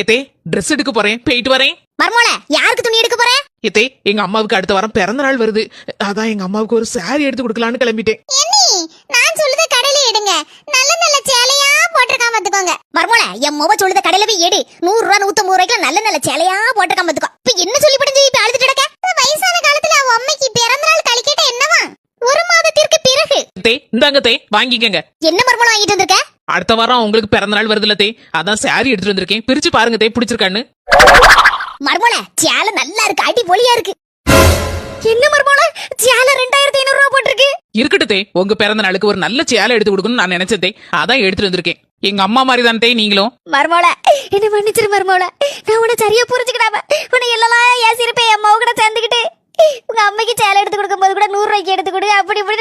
ஏத்தே ட்ரெஸ் எடுக்க போறேன், போயிட்டு வரேன். மர்மோள, யாருக்கு துணி எடுக்க போற? ஏத்தே எங்க அம்மாவுக்கு அடுத்த வாரம் பிறந்த நாள் வருது. அதான் எங்க அம்மாவுக்கு ஒரு சாரி எடுத்து கொடுக்கலான்னு கிளம்பிட்டேன். நான் சொல்லுத கடையில எடுங்க, நல்ல நல்ல சேலையா போட்டிருக்கான் பாத்துக்கோங்க. மர்மோள, என் மொப சொல்லுத கடையில போய் எடு. 100 ரூபா 150 ரூபாய்க்கு நல்ல நல்ல சேலையா போட்டிருக்கான் பாத்துக்கோ. இப்ப என்ன சொல்லி படுத்து இப்ப அழுதுட்டு கிடக்க? வயசான காலத்துல அவ அம்மைக்கு பிறந்த நாள் கழிக்கட்ட என்னவா? 1 மாதத்திற்கு பிறகு. தே இந்தாங்க தே, வாங்கிக்கங்க. என்ன மர்மோள வாங்கிட்டு வந்திருக்க? அடுத்த வாரம் உங்களுக்கு பிறந்த நாள் வருதுல தே, அதான் சாரி எடுத்துட்டு வந்திருக்கேன். பிரிச்சு பாருங்க தே, பிடிச்சிருக்கான்னு. மர்மோள, சேலை நல்லா இருக்கு, அடிபொலியா இருக்கு. என்ன மர்மோள, சேலை 2500 ரூபாய் போட்டிருக்கு. இருக்கட்டு தே, உங்க பிறந்த நாளுக்கு ஒரு நல்ல சேலை எடுத்து கொடுக்கணும்னு நான் நினைச்சதே, அதான் எடுத்துட்டு வந்திருக்கேன். எங்க அம்மா மாதிரி தான் தே நீங்களும். மர்மோள, என்ன மன்னிச்சிரு மர்மோள, நான் உன்னை சரியா புரிஞ்சுக்கிடாம உன்னை எல்லாம் ஏசிருப்பேன். அம்மாவு கூட சேர்ந்துக்கிட்டு உங்க அம்மைக்கு சேலை எடுத்து கொடுக்கும் போது கூட 100 ரூபாய்க்கு எடுத்து கொடு அப்படி இப்படி